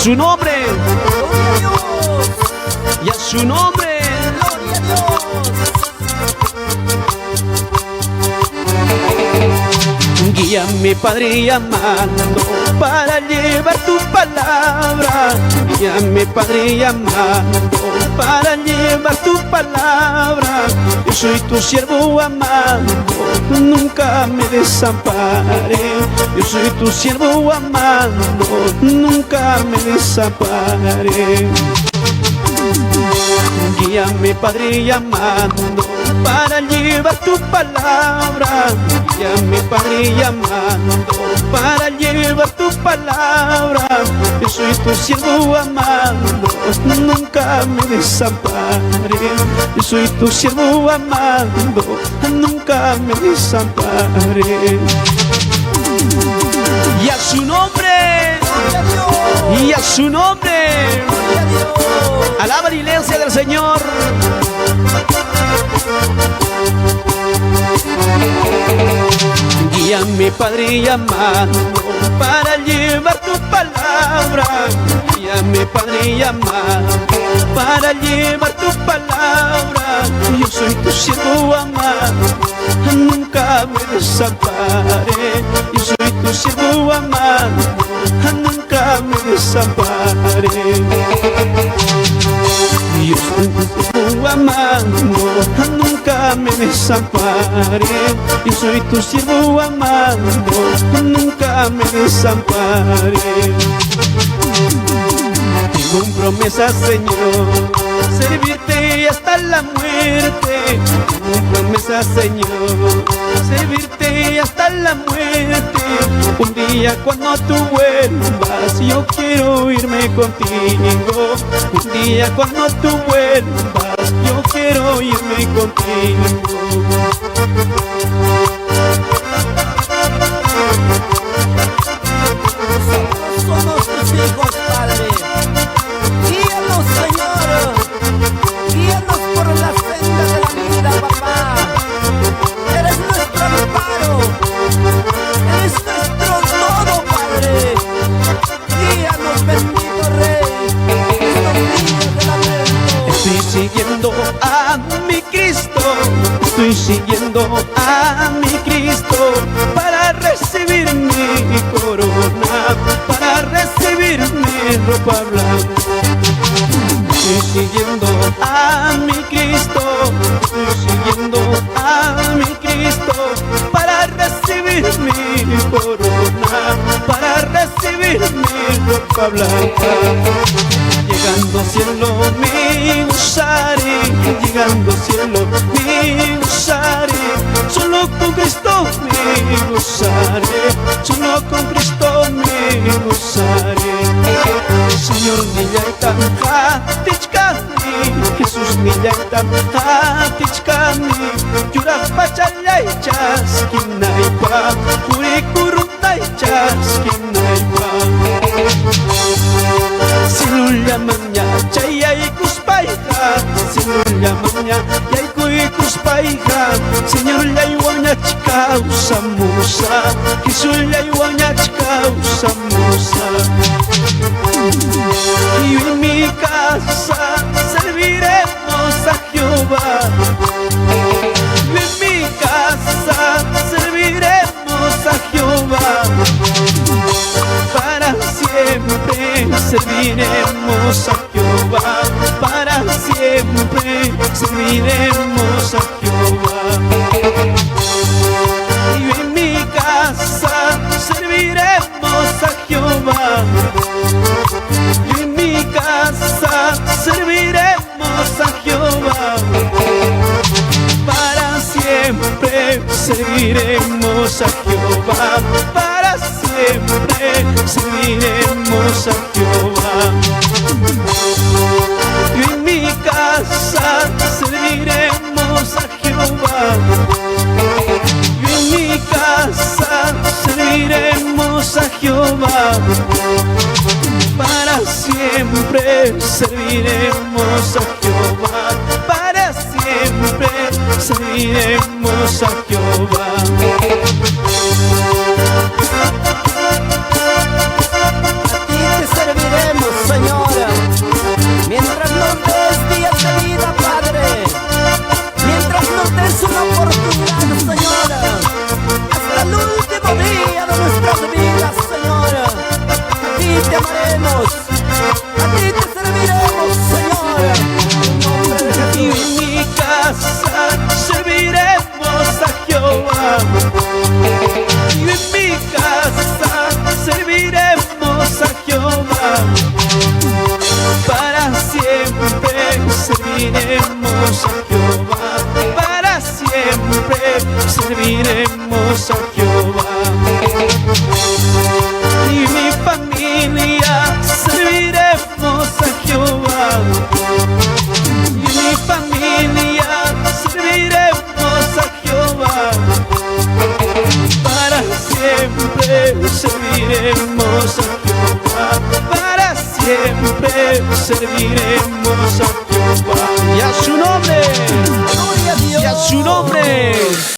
su nombre, y a su nombre. Guíame, Padre amado, para llevar tu palabra. Guíame, Padre amado, para llevar tu palabra. Yo soy tu siervo amado, nunca me desamparé. Yo soy tu siervo amado, nunca me desamparé. Guíame, Padre amado, para llevar tu palabra. Guíame, Padre amado, para llevar tu palabra. Yo soy tu siervo amado, nunca me desamparé. Yo soy tu siervo amado, nunca me desamparé. Y a su nombre, y a su nombre. Alaba la iglesia del Señor. Guíame, Padre amado, para llevar tu palabra. Guíame, Padre amado, para llevar tu palabra. Yo soy tu siervo amado, nunca me desamparé. Yo soy tu siervo amado, nunca me desamparé. Yo soy tu siervo amado, nunca me desamparé. Yo soy tu siervo amado, nunca me desamparé. Tengo una promesa, Señor, servirte hasta la muerte. Tengo una promesa, Señor, servirte hasta la muerte. Un día cuando tú vuelvas, yo quiero irme contigo. Un día cuando tú vuelvas, yo quiero irme contigo. Somos tus hijos, Padre. Guíanos, Señor. Guíanos por la senda de la vida, papá. Eres nuestro amparo. Eres nuestro todo, Padre. Guíanos, bendito Rey. Estos niños de lamento. Estoy siguiendo a mi Cristo. Estoy siguiendo a mi Cristo para recibir mi corona, para recibir mi ropa blanca. Estoy siguiendo a mi Cristo, estoy siguiendo a mi Cristo para recibir mi corona, para recibir mi ropa blanca. Llegando al cielo me gozaré, llegando al cielo me gozaré. Solo con Cristo me gozaré, solo con Cristo me gozaré. Señor, niyaitam hatichkani, Jesús niyaitam hatichkani. Yurak pachalay chaskinaypa, purikurutay chaskinaypa. Sinulyamanya chayay kuspayha, sinulyamanya yay kuy kuspayha. Señor layuanya chikausamusa, Jesús layuanya chikausamusa. Y en mi casa serviremos a Jehová. Y en mi casa serviremos a Jehová. Para siempre serviremos a Jehová. Para siempre serviremos a Jehová. Y en mi casa serviremos a Jehová. Y en mi casa serviremos a Jehová. Para siempre serviremos a Jehová. Para siempre serviremos a Jehová. Y en mi casa serviremos a Jehová. Y en mi casa serviremos a Jehová. Para siempre serviremos a Jehová. Para siempre serviremos a Jehová. A ti te serviremos, siempre serviremos a Jehová, para siempre serviremos a Jehová. Y mi familia serviremos a Jehová, y mi familia serviremos a Jehová, para siempre serviremos a Jehová, para siempre serviremos a Jehová.